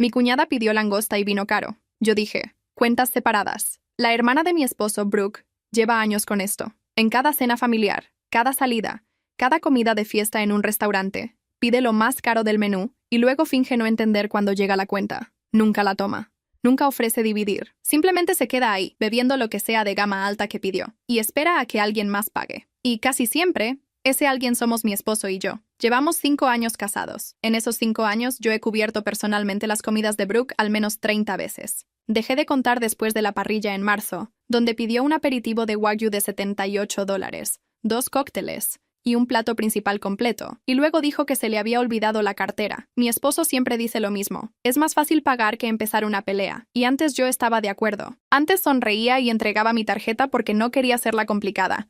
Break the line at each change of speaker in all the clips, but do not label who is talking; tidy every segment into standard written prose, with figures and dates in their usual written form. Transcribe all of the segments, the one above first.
Mi cuñada pidió langosta y vino caro. Yo dije, cuentas separadas. La hermana de mi esposo, Brooke, lleva años con esto. En cada cena familiar, cada salida, cada comida de fiesta en un restaurante, pide lo más caro del menú y luego finge no entender cuando llega la cuenta. Nunca la toma. Nunca ofrece dividir. Simplemente se queda ahí, bebiendo lo que sea de gama alta que pidió, y espera a que alguien más pague. Y casi siempre, ese alguien somos mi esposo y yo. Llevamos 5 años casados. En esos 5 años yo he cubierto personalmente las comidas de Brooke al menos 30 veces. Dejé de contar después de la parrilla en marzo, donde pidió un aperitivo de Wagyu de $78, 2 cócteles y un plato principal completo, y luego dijo que se le había olvidado la cartera. Mi esposo siempre dice lo mismo. Es más fácil pagar que empezar una pelea, y antes yo estaba de acuerdo. Antes sonreía y entregaba mi tarjeta porque no quería hacerla complicada.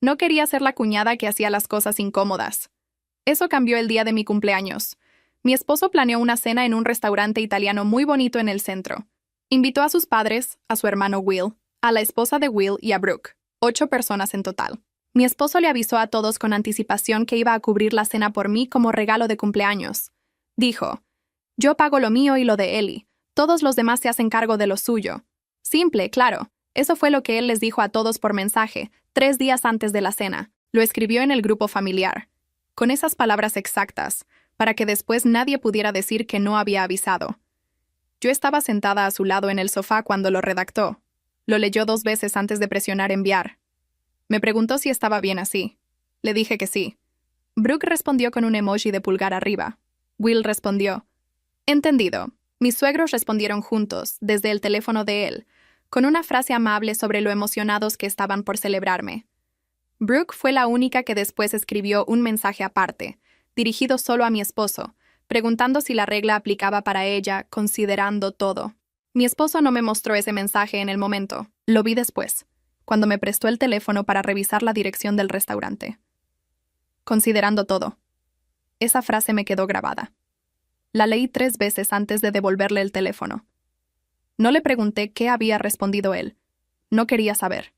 No quería ser la cuñada que hacía las cosas incómodas. Eso cambió el día de mi cumpleaños. Mi esposo planeó una cena en un restaurante italiano muy bonito en el centro. Invitó a sus padres, a su hermano Will, a la esposa de Will y a Brooke. 8 personas en total. Mi esposo le avisó a todos con anticipación que iba a cubrir la cena por mí como regalo de cumpleaños. Dijo, yo pago lo mío y lo de Ellie. Todos los demás se hacen cargo de lo suyo. Simple, claro. Eso fue lo que él les dijo a todos por mensaje, 3 días antes de la cena. Lo escribió en el grupo familiar. Con esas palabras exactas, para que después nadie pudiera decir que no había avisado. Yo estaba sentada a su lado en el sofá cuando lo redactó. Lo leyó 2 veces antes de presionar enviar. Me preguntó si estaba bien así. Le dije que sí. Brooke respondió con un emoji de pulgar arriba. Will respondió, entendido. Mis suegros respondieron juntos, desde el teléfono de él, con una frase amable sobre lo emocionados que estaban por celebrarme. Brooke fue la única que después escribió un mensaje aparte, dirigido solo a mi esposo, preguntando si la regla aplicaba para ella, considerando todo. Mi esposo no me mostró ese mensaje en el momento. Lo vi después, cuando me prestó el teléfono para revisar la dirección del restaurante. Considerando todo. Esa frase me quedó grabada. La leí 3 veces antes de devolverle el teléfono. No le pregunté qué había respondido él. No quería saber.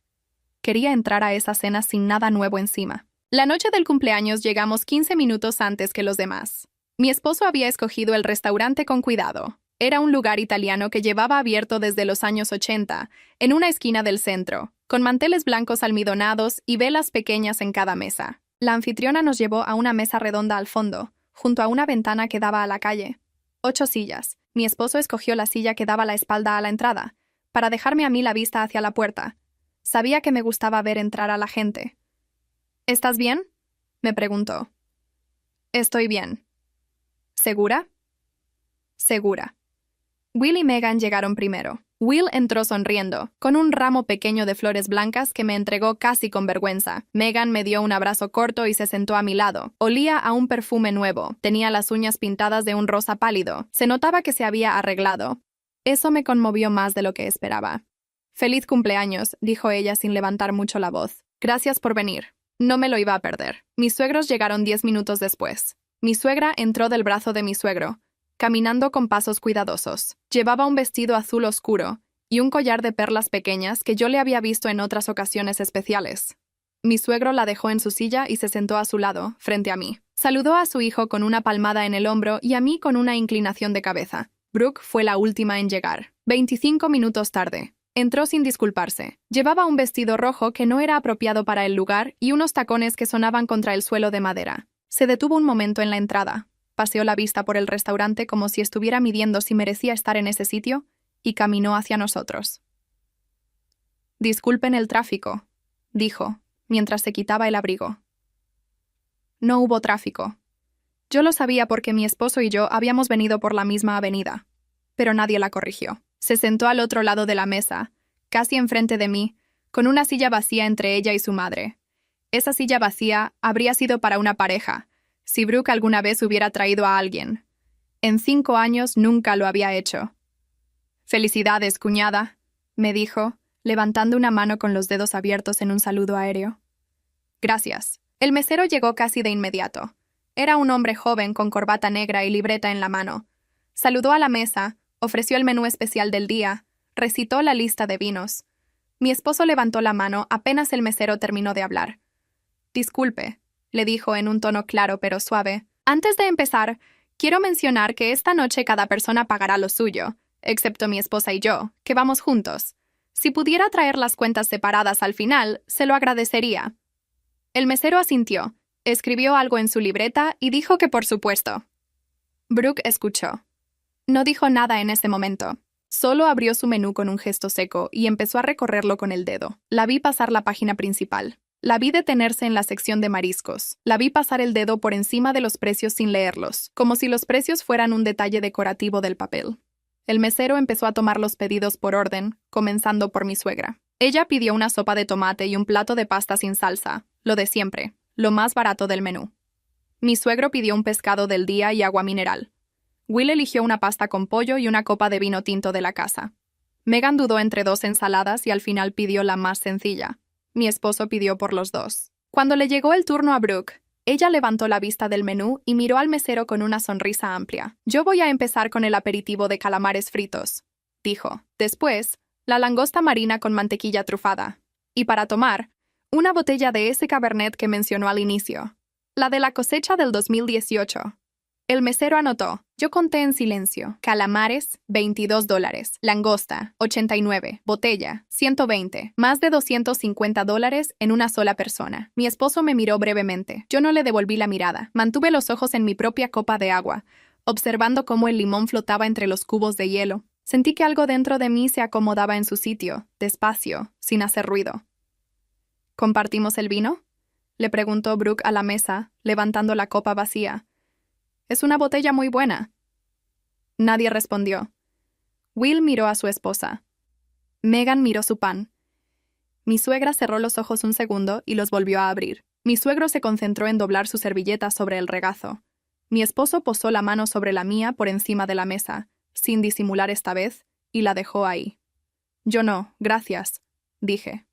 Quería entrar a esa cena sin nada nuevo encima. La noche del cumpleaños llegamos 15 minutos antes que los demás. Mi esposo había escogido el restaurante con cuidado. Era un lugar italiano que llevaba abierto desde los años 80, en una esquina del centro, con manteles blancos almidonados y velas pequeñas en cada mesa. La anfitriona nos llevó a una mesa redonda al fondo, junto a una ventana que daba a la calle. 8 sillas. Mi esposo escogió la silla que daba la espalda a la entrada, para dejarme a mí la vista hacia la puerta. Sabía que me gustaba ver entrar a la gente. ¿Estás bien?, me preguntó. Estoy bien. ¿Segura? Segura. Will y Megan llegaron primero. Will entró sonriendo, con un ramo pequeño de flores blancas que me entregó casi con vergüenza. Megan me dio un abrazo corto y se sentó a mi lado. Olía a un perfume nuevo. Tenía las uñas pintadas de un rosa pálido. Se notaba que se había arreglado. Eso me conmovió más de lo que esperaba. «Feliz cumpleaños», dijo ella sin levantar mucho la voz. «Gracias por venir. No me lo iba a perder». Mis suegros llegaron 10 minutos después. Mi suegra entró del brazo de mi suegro, caminando con pasos cuidadosos. Llevaba un vestido azul oscuro y un collar de perlas pequeñas que yo le había visto en otras ocasiones especiales. Mi suegro la dejó en su silla y se sentó a su lado, frente a mí. Saludó a su hijo con una palmada en el hombro y a mí con una inclinación de cabeza. Brooke fue la última en llegar. 25 minutos tarde. Entró sin disculparse. Llevaba un vestido rojo que no era apropiado para el lugar y unos tacones que sonaban contra el suelo de madera. Se detuvo un momento en la entrada. Paseó la vista por el restaurante como si estuviera midiendo si merecía estar en ese sitio y caminó hacia nosotros. «Disculpen el tráfico», dijo, mientras se quitaba el abrigo. No hubo tráfico. Yo lo sabía porque mi esposo y yo habíamos venido por la misma avenida, pero nadie la corrigió. Se sentó al otro lado de la mesa, casi enfrente de mí, con una silla vacía entre ella y su madre. Esa silla vacía habría sido para una pareja, si Brooke alguna vez hubiera traído a alguien. En 5 años nunca lo había hecho. «Felicidades, cuñada», me dijo, levantando una mano con los dedos abiertos en un saludo aéreo. «Gracias». El mesero llegó casi de inmediato. Era un hombre joven con corbata negra y libreta en la mano. Saludó a la mesa, ofreció el menú especial del día, recitó la lista de vinos. Mi esposo levantó la mano apenas el mesero terminó de hablar. «Disculpe», le dijo en un tono claro pero suave. «Antes de empezar, Quiero mencionar que esta noche cada persona pagará lo suyo, excepto mi esposa y yo, que vamos juntos. Si pudiera traer las cuentas separadas al final, se lo agradecería. El mesero asintió, escribió algo en su libreta y dijo que por supuesto. Brooke escuchó. No dijo nada en ese momento. Solo abrió su menú con un gesto seco y empezó a recorrerlo con el dedo. La vi pasar la página principal. La vi detenerse en la sección de mariscos. La vi pasar el dedo por encima de los precios sin leerlos, como si los precios fueran un detalle decorativo del papel. El mesero empezó a tomar los pedidos por orden, comenzando por mi suegra. Ella pidió una sopa de tomate y un plato de pasta sin salsa, lo de siempre, lo más barato del menú. Mi suegro pidió un pescado del día y agua mineral. Will eligió una pasta con pollo y una copa de vino tinto de la casa. Megan dudó entre 2 ensaladas y al final pidió la más sencilla. Mi esposo pidió por los 2. Cuando le llegó el turno a Brooke, ella levantó la vista del menú y miró al mesero con una sonrisa amplia. Yo voy a empezar con el aperitivo de calamares fritos, dijo. Después, la langosta marina con mantequilla trufada. Y para tomar, una botella de ese Cabernet que mencionó al inicio. La de la cosecha del 2018. El mesero anotó. Yo conté en silencio. Calamares, $22. Langosta, 89. Botella, 120. Más de $250 en una sola persona. Mi esposo me miró brevemente. Yo no le devolví la mirada. Mantuve los ojos en mi propia copa de agua, observando cómo el limón flotaba entre los cubos de hielo. Sentí que algo dentro de mí se acomodaba en su sitio, despacio, sin hacer ruido. ¿Compartimos el vino?, le preguntó Brooke a la mesa, levantando la copa vacía. Es una botella muy buena. Nadie respondió. Will miró a su esposa. Megan miró su pan. Mi suegra cerró los ojos un segundo y los volvió a abrir. Mi suegro se concentró en doblar su servilleta sobre el regazo. Mi esposo posó la mano sobre la mía por encima de la mesa, sin disimular esta vez, y la dejó ahí. Yo no, gracias, dije.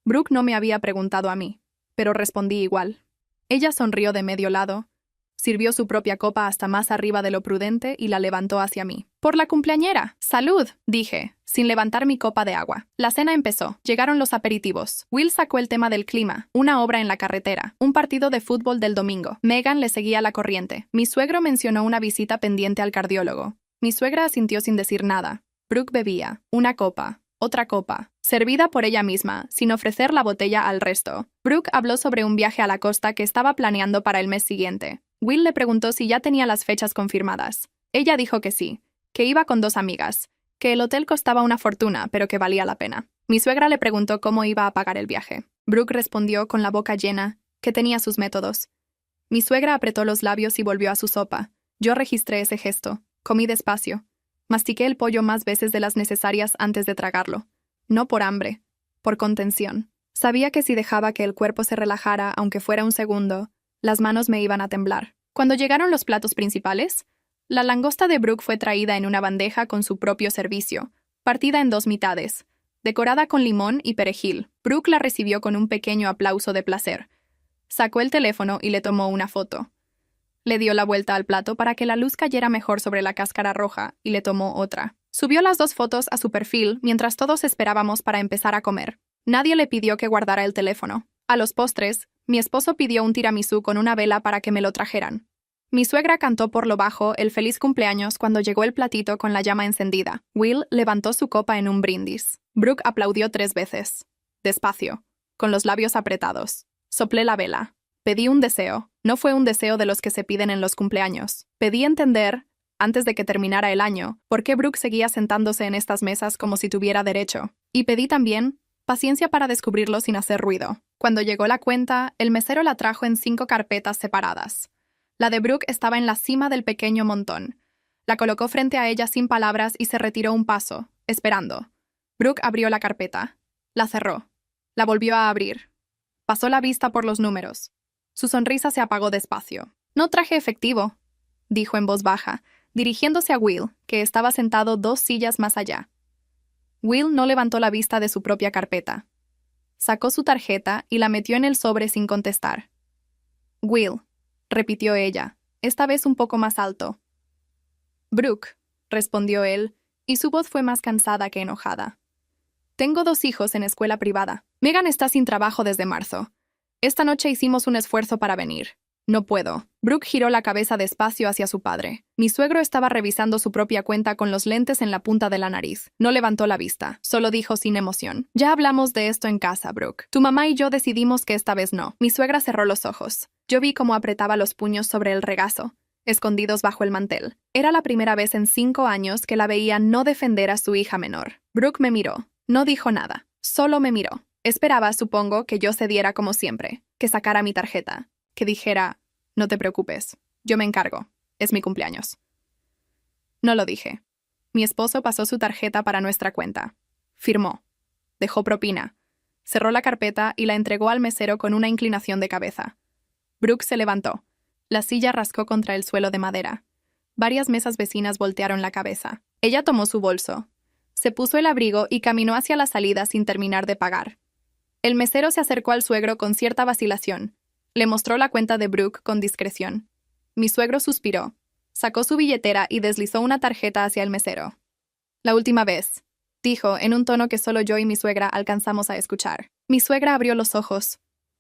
Brooke no me había preguntado a mí, pero respondí igual. Ella sonrió de medio lado, sirvió su propia copa hasta más arriba de lo prudente y la levantó hacia mí. «Por la cumpleañera. ¡Salud!», dije, sin levantar mi copa de agua. La cena empezó. Llegaron los aperitivos. Will sacó el tema del clima, una obra en la carretera, un partido de fútbol del domingo. Megan le seguía la corriente. Mi suegro mencionó una visita pendiente al cardiólogo. Mi suegra asintió sin decir nada. Brooke bebía. Una copa. Otra copa. Servida por ella misma, sin ofrecer la botella al resto. Brooke habló sobre un viaje a la costa que estaba planeando para el mes siguiente. Will le preguntó si ya tenía las fechas confirmadas. Ella dijo que sí, que iba con 2 amigas, que el hotel costaba una fortuna, pero que valía la pena. Mi suegra le preguntó cómo iba a pagar el viaje. Brooke respondió con la boca llena, que tenía sus métodos. Mi suegra apretó los labios y volvió a su sopa. Yo registré ese gesto. Comí despacio. Mastiqué el pollo más veces de las necesarias antes de tragarlo. No por hambre, por contención. Sabía que si dejaba que el cuerpo se relajara, aunque fuera un segundo, las manos me iban a temblar. Cuando llegaron los platos principales, la langosta de Brooke fue traída en una bandeja con su propio servicio, partida en 2 mitades, decorada con limón y perejil. Brooke la recibió con un pequeño aplauso de placer. Sacó el teléfono y le tomó una foto. Le dio la vuelta al plato para que la luz cayera mejor sobre la cáscara roja y le tomó otra. Subió las 2 fotos a su perfil mientras todos esperábamos para empezar a comer. Nadie le pidió que guardara el teléfono. A los postres, mi esposo pidió un tiramisú con una vela para que me lo trajeran. Mi suegra cantó por lo bajo el feliz cumpleaños cuando llegó el platito con la llama encendida. Will levantó su copa en un brindis. Brooke aplaudió 3 veces. Despacio, con los labios apretados. Soplé la vela. Pedí un deseo. No fue un deseo de los que se piden en los cumpleaños. Pedí entender, antes de que terminara el año, por qué Brooke seguía sentándose en estas mesas como si tuviera derecho. Y pedí también paciencia para descubrirlo sin hacer ruido. Cuando llegó la cuenta, el mesero la trajo en 5 carpetas separadas. La de Brooke estaba en la cima del pequeño montón. La colocó frente a ella sin palabras y se retiró un paso, esperando. Brooke abrió la carpeta. La cerró. La volvió a abrir. Pasó la vista por los números. Su sonrisa se apagó despacio. «No traje efectivo», dijo en voz baja, dirigiéndose a Will, que estaba sentado 2 sillas más allá. Will no levantó la vista de su propia carpeta. Sacó su tarjeta y la metió en el sobre sin contestar. «Will», repitió ella, esta vez un poco más alto. «Brooke», respondió él, y su voz fue más cansada que enojada. «Tengo 2 hijos en escuela privada. Megan está sin trabajo desde marzo. Esta noche hicimos un esfuerzo para venir. No puedo. Brooke giró la cabeza despacio hacia su padre. Mi suegro estaba revisando su propia cuenta con los lentes en la punta de la nariz. No levantó la vista. Solo dijo sin emoción. Ya hablamos de esto en casa, Brooke. Tu mamá y yo decidimos que esta vez no. Mi suegra cerró los ojos. Yo vi cómo apretaba los puños sobre el regazo, escondidos bajo el mantel. Era la primera vez en 5 años que la veía no defender a su hija menor. Brooke me miró. No dijo nada. Solo me miró. Esperaba, supongo, que yo cediera como siempre, que sacara mi tarjeta, que dijera, no te preocupes, yo me encargo, es mi cumpleaños. No lo dije. Mi esposo pasó su tarjeta para nuestra cuenta. Firmó. Dejó propina. Cerró la carpeta y la entregó al mesero con una inclinación de cabeza. Brooke se levantó. La silla rascó contra el suelo de madera. Varias mesas vecinas voltearon la cabeza. Ella tomó su bolso. Se puso el abrigo y caminó hacia la salida sin terminar de pagar. El mesero se acercó al suegro con cierta vacilación. Le mostró la cuenta de Brooke con discreción. Mi suegro suspiró. Sacó su billetera y deslizó una tarjeta hacia el mesero. La última vez, dijo en un tono que solo yo y mi suegra alcanzamos a escuchar. Mi suegra abrió los ojos.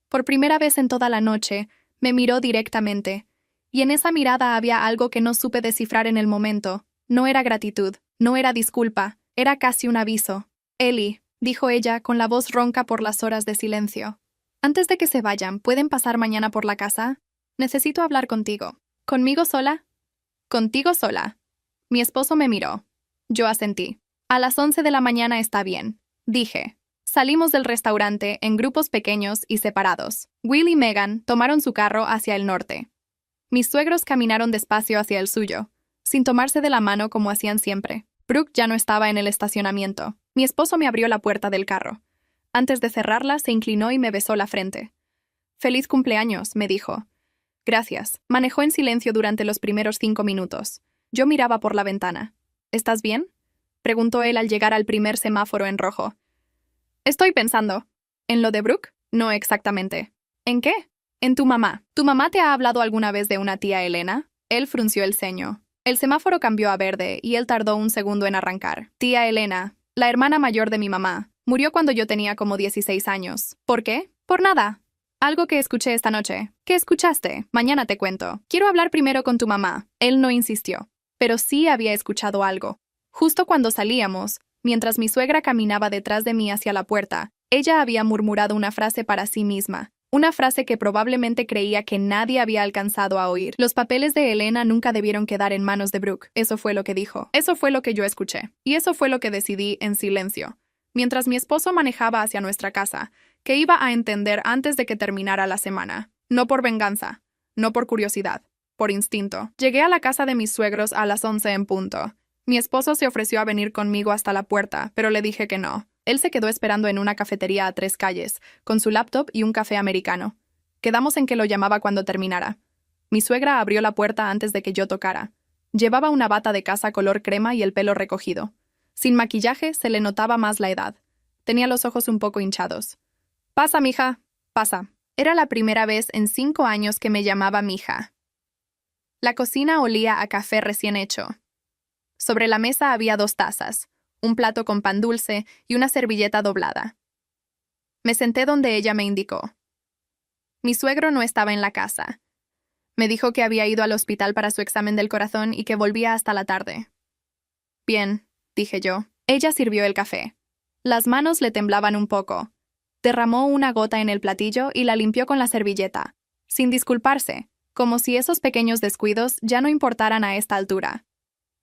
Por primera vez en toda la noche, me miró directamente. Y en esa mirada había algo que no supe descifrar en el momento. No era gratitud, no era disculpa, era casi un aviso. Ellie, dijo ella con la voz ronca por las horas de silencio. Antes de que se vayan, ¿pueden pasar mañana por la casa? Necesito hablar contigo. ¿Conmigo sola? Contigo sola. Mi esposo me miró. Yo asentí. A las 11 de la mañana está bien, dije. Salimos del restaurante en grupos pequeños y separados. Will y Megan tomaron su carro hacia el norte. Mis suegros caminaron despacio hacia el suyo, sin tomarse de la mano como hacían siempre. Brooke ya no estaba en el estacionamiento. Mi esposo me abrió la puerta del carro. Antes de cerrarla, se inclinó y me besó la frente. «Feliz cumpleaños», me dijo. «Gracias». Manejó en silencio durante los primeros 5 minutos. Yo miraba por la ventana. «¿Estás bien?», preguntó él al llegar al primer semáforo en rojo. «Estoy pensando». «¿En lo de Brooke?» «No exactamente». «¿En qué?» «En tu mamá. ¿Tu mamá te ha hablado alguna vez de una tía Elena?» Él frunció el ceño. El semáforo cambió a verde y él tardó un segundo en arrancar. «Tía Elena, la hermana mayor de mi mamá, murió cuando yo tenía como 16 años. ¿Por qué?» «Por nada. Algo que escuché esta noche». «¿Qué escuchaste? Mañana te cuento. Quiero hablar primero con tu mamá». Él no insistió, pero sí había escuchado algo. Justo cuando salíamos, mientras mi suegra caminaba detrás de mí hacia la puerta, ella había murmurado una frase para sí misma. Una frase que probablemente creía que nadie había alcanzado a oír. Los papeles de Elena nunca debieron quedar en manos de Brooke. Eso fue lo que dijo. Eso fue lo que yo escuché. Y eso fue lo que decidí en silencio. Mientras mi esposo manejaba hacia nuestra casa, que iba a entender antes de que terminara la semana. No por venganza, no por curiosidad, por instinto. Llegué a la casa de mis suegros a las 11 en punto. Mi esposo se ofreció a venir conmigo hasta la puerta, pero le dije que no. Él se quedó esperando en una cafetería a 3 calles, con su laptop y un café americano. Quedamos en que lo llamaba cuando terminara. Mi suegra abrió la puerta antes de que yo tocara. Llevaba una bata de casa color crema y el pelo recogido. Sin maquillaje se le notaba más la edad. Tenía los ojos un poco hinchados. «Pasa, mija, pasa». Era la primera vez en 5 años que me llamaba mija. La cocina olía a café recién hecho. Sobre la mesa había 2 tazas, un plato con pan dulce y una servilleta doblada. Me senté donde ella me indicó. Mi suegro no estaba en la casa. Me dijo que había ido al hospital para su examen del corazón y que volvía hasta la tarde. «Bien», dije yo. Ella sirvió el café. Las manos le temblaban un poco. Derramó una gota en el platillo y la limpió con la servilleta, sin disculparse, como si esos pequeños descuidos ya no importaran a esta altura.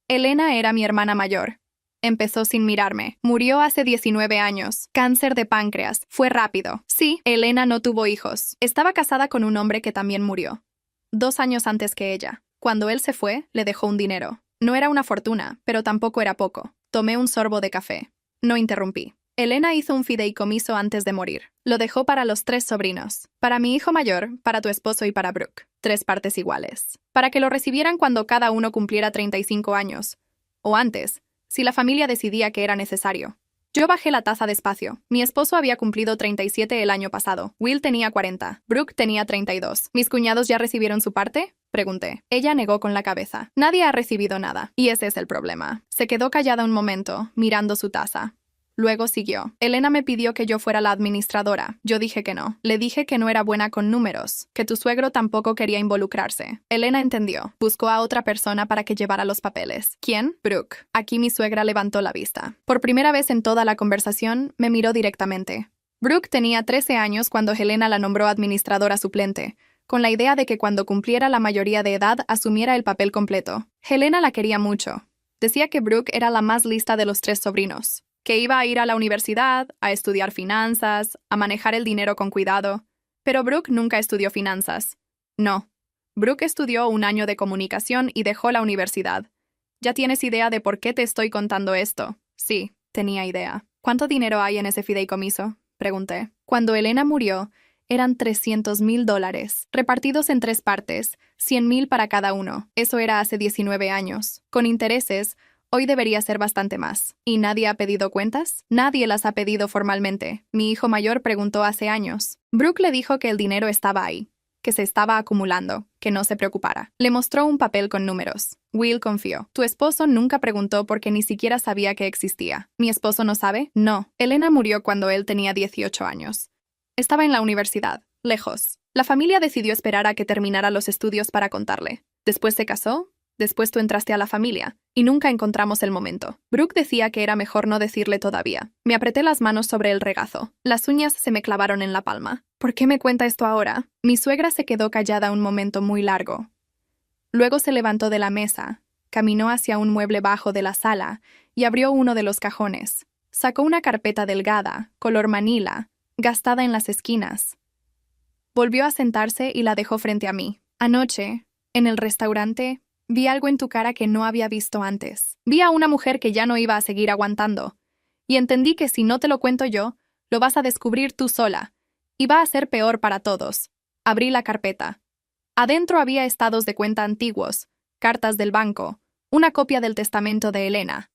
Elena era mi hermana mayor. Empezó sin mirarme. Murió hace 19 años. Cáncer de páncreas. Fue rápido. Sí, Elena no tuvo hijos. Estaba casada con un hombre que también murió. 2 años antes que ella. Cuando él se fue, le dejó un dinero. No era una fortuna, pero tampoco era poco. Tomé un sorbo de café. No interrumpí. Elena hizo un fideicomiso antes de morir. Lo dejó para los 3 sobrinos. Para mi hijo mayor, para tu esposo y para Brooke. 3 partes iguales. Para que lo recibieran cuando cada uno cumpliera 35 años. O antes, si la familia decidía que era necesario. Yo bajé la taza despacio. Mi esposo había cumplido 37 el año pasado. Will tenía 40. Brooke tenía 32. ¿Mis cuñados ya recibieron su parte?, pregunté. Ella negó con la cabeza. Nadie ha recibido nada. Y ese es el problema. Se quedó callada un momento, mirando su taza. Luego siguió. Elena me pidió que yo fuera la administradora. Yo dije que no. Le dije que no era buena con números, que tu suegro tampoco quería involucrarse. Elena entendió. Buscó a otra persona para que llevara los papeles. ¿Quién? Brooke. Aquí mi suegra levantó la vista. Por primera vez en toda la conversación, me miró directamente. Brooke tenía 13 años cuando Helena la nombró administradora suplente, con la idea de que cuando cumpliera la mayoría de edad asumiera el papel completo. Helena la quería mucho. Decía que Brooke era la más lista de los 3 sobrinos, que iba a ir a la universidad, a estudiar finanzas, a manejar el dinero con cuidado. Pero Brooke nunca estudió finanzas. No. Brooke estudió 1 año de comunicación y dejó la universidad. ¿Ya tienes idea de por qué te estoy contando esto? Sí, tenía idea. ¿Cuánto dinero hay en ese fideicomiso? Pregunté. Cuando Helena murió, eran $300,000, repartidos en 3 partes, 100,000 para cada uno. Eso era hace 19 años. Con intereses, hoy debería ser bastante más. ¿Y nadie ha pedido cuentas? Nadie las ha pedido formalmente. Mi hijo mayor preguntó hace años. Brooke le dijo que el dinero estaba ahí, que se estaba acumulando, que no se preocupara. Le mostró un papel con números. Will confió. Tu esposo nunca preguntó porque ni siquiera sabía que existía. ¿Mi esposo no sabe? No. Elena murió cuando él tenía 18 años. Estaba en la universidad, lejos. La familia decidió esperar a que terminara los estudios para contarle. Después se casó, después tú entraste a la familia, y nunca encontramos el momento. Brooke decía que era mejor no decirle todavía. Me apreté las manos sobre el regazo. Las uñas se me clavaron en la palma. ¿Por qué me cuenta esto ahora? Mi suegra se quedó callada un momento muy largo. Luego se levantó de la mesa, caminó hacia un mueble bajo de la sala y abrió uno de los cajones. Sacó una carpeta delgada, color manila, gastada en las esquinas. Volvió a sentarse y la dejó frente a mí. Anoche, en el restaurante, vi algo en tu cara que no había visto antes. Vi a una mujer que ya no iba a seguir aguantando. Y entendí que si no te lo cuento yo, lo vas a descubrir tú sola. Y va a ser peor para todos. Abrí la carpeta. Adentro había estados de cuenta antiguos, cartas del banco, una copia del testamento de Helena.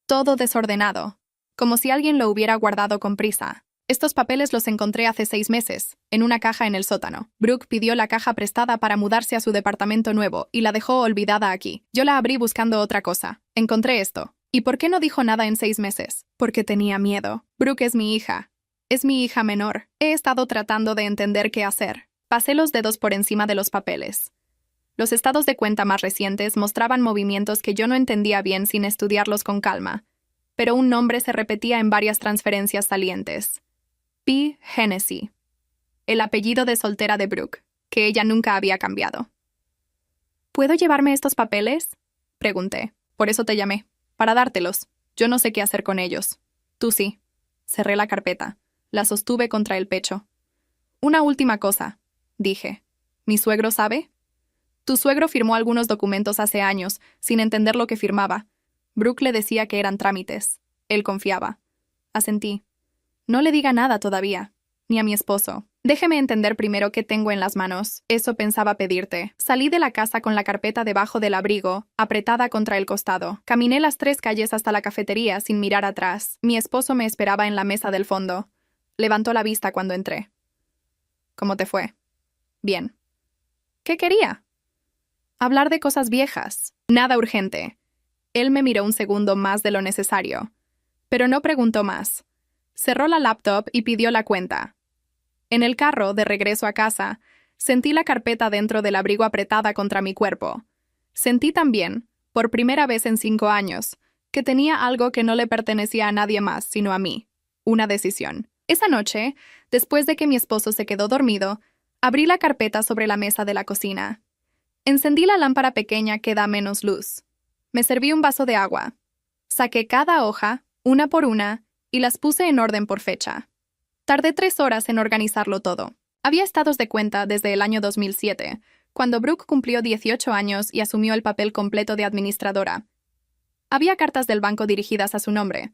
Todo desordenado, como si alguien lo hubiera guardado con prisa. Estos papeles los encontré hace 6 meses, en una caja en el sótano. Brooke pidió la caja prestada para mudarse a su departamento nuevo y la dejó olvidada aquí. Yo la abrí buscando otra cosa. Encontré esto. ¿Y por qué no dijo nada en 6 meses? Porque tenía miedo. Brooke es mi hija. Es mi hija menor. He estado tratando de entender qué hacer. Pasé los dedos por encima de los papeles. Los estados de cuenta más recientes mostraban movimientos que yo no entendía bien sin estudiarlos con calma, pero un nombre se repetía en varias transferencias salientes. P. Hennessy, el apellido de soltera de Brooke, que ella nunca había cambiado. ¿Puedo llevarme estos papeles? Pregunté. Por eso te llamé, para dártelos. Yo no sé qué hacer con ellos. Tú sí. Cerré la carpeta. La sostuve contra el pecho. Una última cosa, dije. ¿Mi suegro sabe? Tu suegro firmó algunos documentos hace años, sin entender lo que firmaba. Brooke le decía que eran trámites. Él confiaba. Asentí. No le diga nada todavía, ni a mi esposo. Déjeme entender primero qué tengo en las manos. Eso pensaba pedirte. Salí de la casa con la carpeta debajo del abrigo, apretada contra el costado. Caminé las 3 calles hasta la cafetería sin mirar atrás. Mi esposo me esperaba en la mesa del fondo. Levantó la vista cuando entré. ¿Cómo te fue? Bien. ¿Qué quería? Hablar de cosas viejas. Nada urgente. Él me miró un segundo más de lo necesario, pero no preguntó más. Cerró la laptop y pidió la cuenta. En el carro, de regreso a casa, sentí la carpeta dentro del abrigo apretada contra mi cuerpo. Sentí también, por primera vez en 5 años, que tenía algo que no le pertenecía a nadie más sino a mí. Una decisión. Esa noche, después de que mi esposo se quedó dormido, abrí la carpeta sobre la mesa de la cocina. Encendí la lámpara pequeña que da menos luz. Me serví un vaso de agua. Saqué cada hoja, una por una, y las puse en orden por fecha. Tardé 3 horas en organizarlo todo. Había estados de cuenta desde el año 2007, cuando Brooke cumplió 18 años y asumió el papel completo de administradora. Había cartas del banco dirigidas a su nombre.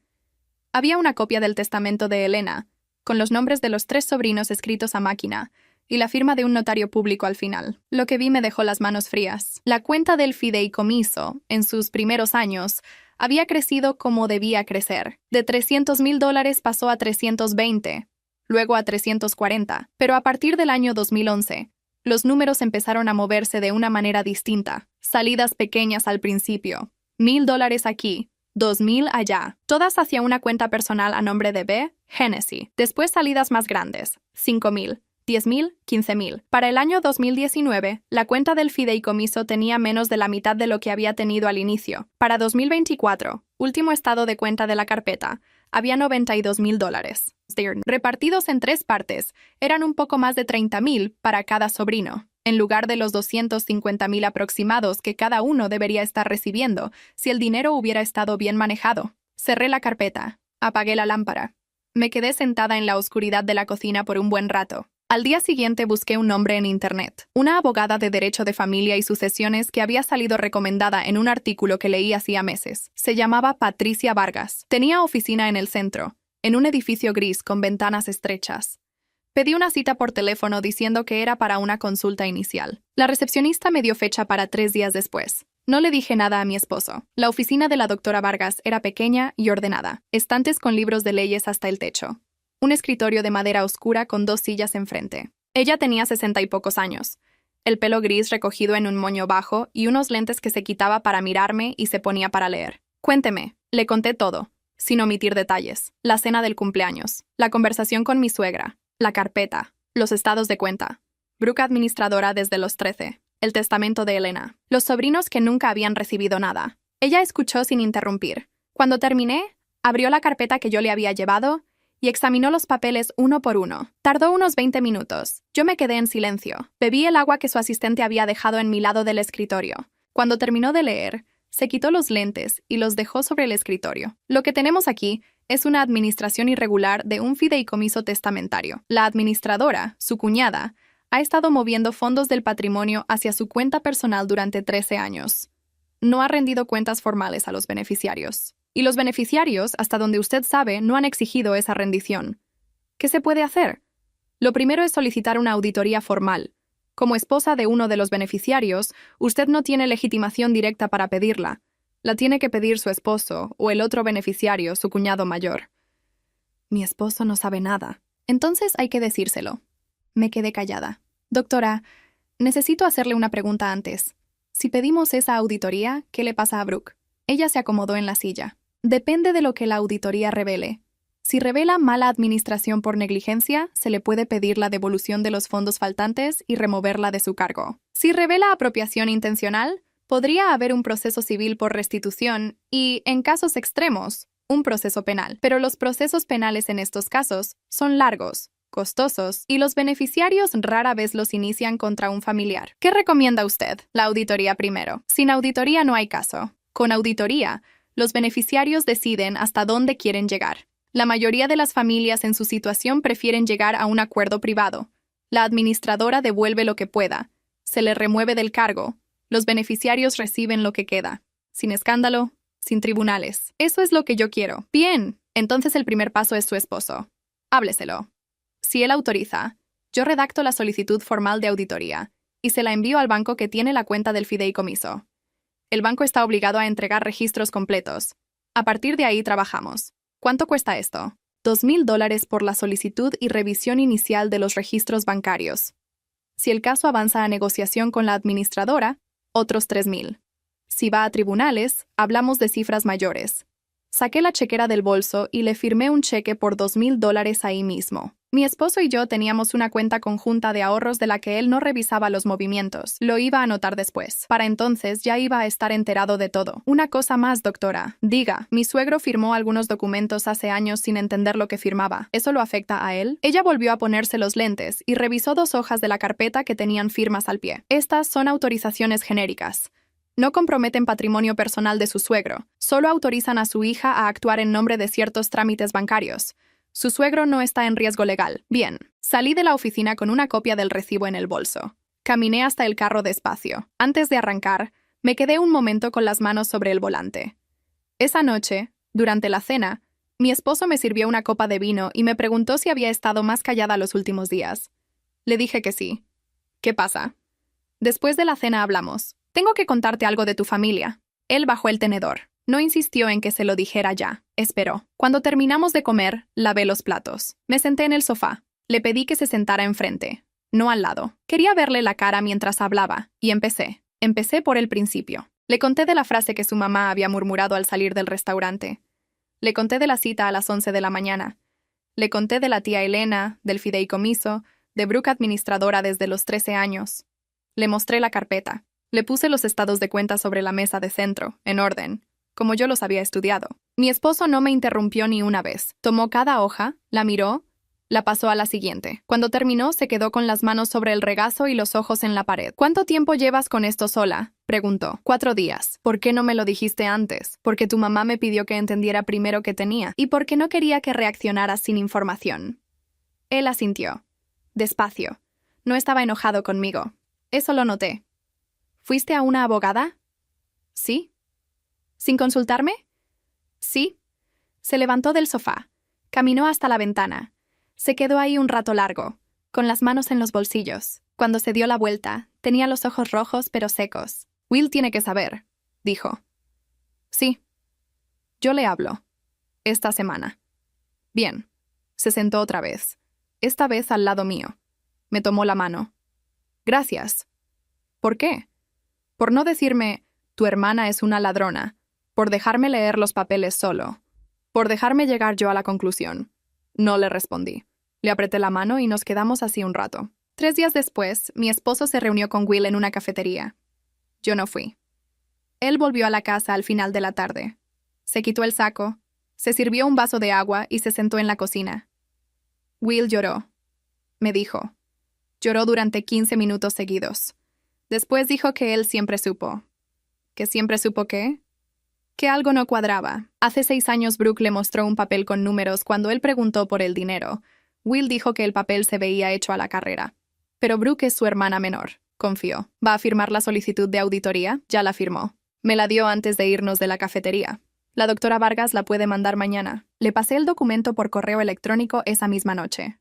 Había una copia del testamento de Helena, con los nombres de los 3 sobrinos escritos a máquina, y la firma de un notario público al final. Lo que vi me dejó las manos frías. La cuenta del fideicomiso, en sus primeros años, había crecido como debía crecer. De $300,000 pasó a 320, luego a 340. Pero a partir del año 2011, los números empezaron a moverse de una manera distinta. Salidas pequeñas al principio. $1,000 aquí, 2,000 allá, todas hacia una cuenta personal a nombre de B. Hennessy. Después salidas más grandes, 5,000, 10,000, 15,000. Para el año 2019, la cuenta del fideicomiso tenía menos de la mitad de lo que había tenido al inicio. Para 2024, último estado de cuenta de la carpeta, había $92,000. Repartidos en 3 partes, eran un poco más de 30,000 para cada sobrino, en lugar de los 250,000 aproximados que cada uno debería estar recibiendo si el dinero hubiera estado bien manejado. Cerré la carpeta, apagué la lámpara. Me quedé sentada en la oscuridad de la cocina por un buen rato. Al día siguiente busqué un nombre en Internet, una abogada de derecho de familia y sucesiones que había salido recomendada en un artículo que leí hacía meses. Se llamaba Patricia Vargas. Tenía oficina en el centro, en un edificio gris con ventanas estrechas. Pedí una cita por teléfono diciendo que era para una consulta inicial. La recepcionista me dio fecha para 3 días después. No le dije nada a mi esposo. La oficina de la doctora Vargas era pequeña y ordenada, estantes con libros de leyes hasta el techo. Un escritorio de madera oscura con 2 sillas enfrente. Ella tenía 60 y pocos años. El pelo gris recogido en un moño bajo y unos lentes que se quitaba para mirarme y se ponía para leer. Cuénteme, le conté todo, sin omitir detalles. La cena del cumpleaños, la conversación con mi suegra, la carpeta, los estados de cuenta. Brooke administradora desde los 13. El testamento de Elena. Los sobrinos que nunca habían recibido nada. Ella escuchó sin interrumpir. Cuando terminé, abrió la carpeta que yo le había llevado y examinó los papeles uno por uno. Tardó unos 20 minutos. Yo me quedé en silencio. Bebí el agua que su asistente había dejado en mi lado del escritorio. Cuando terminó de leer, se quitó los lentes y los dejó sobre el escritorio. Lo que tenemos aquí es una administración irregular de un fideicomiso testamentario. La administradora, su cuñada, ha estado moviendo fondos del patrimonio hacia su cuenta personal durante 13 años. No ha rendido cuentas formales a los beneficiarios. Y los beneficiarios, hasta donde usted sabe, no han exigido esa rendición. ¿Qué se puede hacer? Lo primero es solicitar una auditoría formal. Como esposa de uno de los beneficiarios, usted no tiene legitimación directa para pedirla. La tiene que pedir su esposo o el otro beneficiario, su cuñado mayor. Mi esposo no sabe nada. Entonces hay que decírselo. Me quedé callada. Doctora, necesito hacerle una pregunta antes. Si pedimos esa auditoría, ¿qué le pasa a Brooke? Ella se acomodó en la silla. Depende de lo que la auditoría revele. Si revela mala administración por negligencia, se le puede pedir la devolución de los fondos faltantes y removerla de su cargo. Si revela apropiación intencional, podría haber un proceso civil por restitución y, en casos extremos, un proceso penal. Pero los procesos penales en estos casos son largos, costosos, y los beneficiarios rara vez los inician contra un familiar. ¿Qué recomienda usted? La auditoría primero. Sin auditoría no hay caso. Con auditoría, los beneficiarios deciden hasta dónde quieren llegar. La mayoría de las familias en su situación prefieren llegar a un acuerdo privado. La administradora devuelve lo que pueda. Se le remueve del cargo. Los beneficiarios reciben lo que queda. Sin escándalo, sin tribunales. Eso es lo que yo quiero. Bien, entonces el primer paso es su esposo. Hábleselo. Si él autoriza, yo redacto la solicitud formal de auditoría y se la envío al banco que tiene la cuenta del fideicomiso. El banco está obligado a entregar registros completos. A partir de ahí trabajamos. ¿Cuánto cuesta esto? $2,000 por la solicitud y revisión inicial de los registros bancarios. Si el caso avanza a negociación con la administradora, otros $3,000. Si va a tribunales, hablamos de cifras mayores. Saqué la chequera del bolso y le firmé un cheque por $2,000 ahí mismo. Mi esposo y yo teníamos una cuenta conjunta de ahorros de la que él no revisaba los movimientos. Lo iba a notar después. Para entonces ya iba a estar enterado de todo. Una cosa más, doctora. Diga, mi suegro firmó algunos documentos hace años sin entender lo que firmaba. ¿Eso lo afecta a él? Ella volvió a ponerse los lentes y revisó 2 hojas de la carpeta que tenían firmas al pie. Estas son autorizaciones genéricas. No comprometen patrimonio personal de su suegro. Solo autorizan a su hija a actuar en nombre de ciertos trámites bancarios. Su suegro no está en riesgo legal. Bien, salí de la oficina con una copia del recibo en el bolso. Caminé hasta el carro despacio. Antes de arrancar, me quedé un momento con las manos sobre el volante. Esa noche, durante la cena, mi esposo me sirvió una copa de vino y me preguntó si había estado más callada los últimos días. Le dije que sí. ¿Qué pasa? Después de la cena hablamos. Tengo que contarte algo de tu familia. Él bajó el tenedor. No insistió en que se lo dijera ya. Esperó. Cuando terminamos de comer, lavé los platos. Me senté en el sofá. Le pedí que se sentara enfrente, no al lado. Quería verle la cara mientras hablaba, y empecé. Empecé por el principio. Le conté de la frase que su mamá había murmurado al salir del restaurante. Le conté de la cita a las 11 de la mañana. Le conté de la tía Elena, del fideicomiso, de Brooke administradora desde los 13 años. Le mostré la carpeta. Le puse los estados de cuenta sobre la mesa de centro, en orden, como yo los había estudiado. Mi esposo no me interrumpió ni una vez. Tomó cada hoja, la miró, la pasó a la siguiente. Cuando terminó, se quedó con las manos sobre el regazo y los ojos en la pared. ¿Cuánto tiempo llevas con esto sola?, preguntó. 4 días. ¿Por qué no me lo dijiste antes? Porque tu mamá me pidió que entendiera primero qué tenía, y porque no quería que reaccionaras sin información. Él asintió. Despacio. No estaba enojado conmigo. Eso lo noté. ¿Fuiste a una abogada? Sí. ¿Sin consultarme? Sí. Se levantó del sofá. Caminó hasta la ventana. Se quedó ahí un rato largo, con las manos en los bolsillos. Cuando se dio la vuelta, tenía los ojos rojos pero secos. Will tiene que saber, dijo. Sí. Yo le hablo. Esta semana. Bien. Se sentó otra vez. Esta vez al lado mío. Me tomó la mano. Gracias. ¿Por qué? Por no decirme, tu hermana es una ladrona. Por dejarme leer los papeles solo. Por dejarme llegar yo a la conclusión. No le respondí. Le apreté la mano y nos quedamos así un rato. 3 días después, mi esposo se reunió con Will en una cafetería. Yo no fui. Él volvió a la casa al final de la tarde. Se quitó el saco, se sirvió un vaso de agua y se sentó en la cocina. Will lloró. Me dijo. Lloró durante 15 minutos seguidos. Después dijo que él siempre supo. ¿Que siempre supo qué? Que algo no cuadraba. Hace 6 años Brooke le mostró un papel con números cuando él preguntó por el dinero. Will dijo que el papel se veía hecho a la carrera. Pero Brooke es su hermana menor. Confió. ¿Va a firmar la solicitud de auditoría? Ya la firmó. Me la dio antes de irnos de la cafetería. La doctora Vargas la puede mandar mañana. Le pasé el documento por correo electrónico esa misma noche.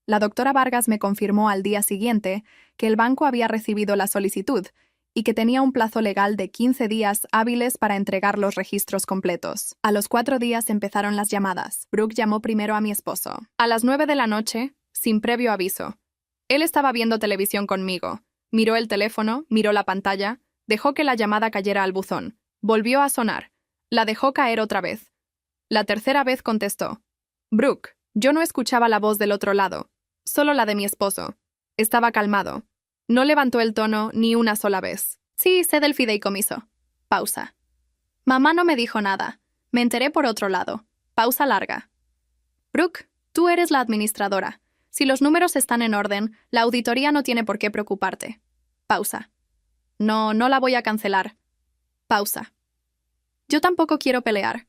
La doctora Vargas me confirmó al día siguiente que el banco había recibido la solicitud y que tenía un plazo legal de 15 días hábiles para entregar los registros completos. A los 4 días empezaron las llamadas. Brooke llamó primero a mi esposo. A las 9 de la noche, sin previo aviso. Él estaba viendo televisión conmigo. Miró el teléfono, miró la pantalla, dejó que la llamada cayera al buzón. Volvió a sonar. La dejó caer otra vez. La tercera vez contestó. Brooke. Yo no escuchaba la voz del otro lado, solo la de mi esposo. Estaba calmado. No levantó el tono ni una sola vez. Sí, sé del fideicomiso. Pausa. Mamá no me dijo nada. Me enteré por otro lado. Pausa larga. Brooke, tú eres la administradora. Si los números están en orden, la auditoría no tiene por qué preocuparte. Pausa. No la voy a cancelar. Pausa. Yo tampoco quiero pelear,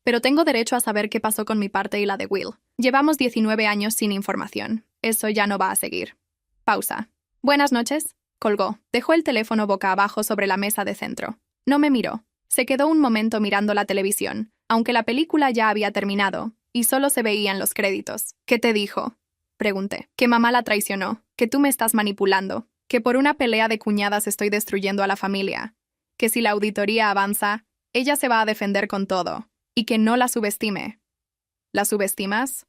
pero tengo derecho a saber qué pasó con mi parte y la de Will. Llevamos 19 años sin información. Eso ya no va a seguir. Pausa. Buenas noches. Colgó. Dejó el teléfono boca abajo sobre la mesa de centro. No me miró. Se quedó un momento mirando la televisión, aunque la película ya había terminado, y solo se veían los créditos. ¿Qué te dijo? Pregunté. Que mamá la traicionó, que tú me estás manipulando, que por una pelea de cuñadas estoy destruyendo a la familia, que si la auditoría avanza, ella se va a defender con todo, y que no la subestime. ¿La subestimas?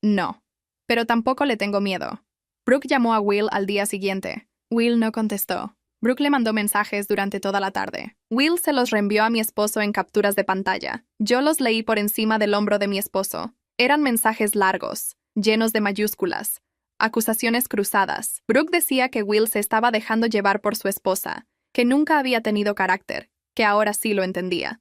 No. Pero tampoco le tengo miedo. Brooke llamó a Will al día siguiente. Will no contestó. Brooke le mandó mensajes durante toda la tarde. Will se los reenvió a mi esposo en capturas de pantalla. Yo los leí por encima del hombro de mi esposo. Eran mensajes largos, llenos de mayúsculas, acusaciones cruzadas. Brooke decía que Will se estaba dejando llevar por su esposa, que nunca había tenido carácter, que ahora sí lo entendía.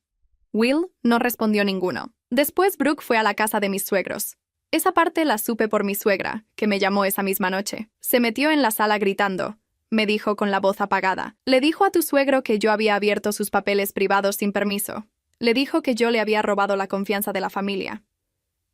Will no respondió ninguno. Después Brooke fue a la casa de mis suegros. Esa parte la supe por mi suegra, que me llamó esa misma noche. Se metió en la sala gritando. Me dijo con la voz apagada. Le dijo a tu suegro que yo había abierto sus papeles privados sin permiso. Le dijo que yo le había robado la confianza de la familia.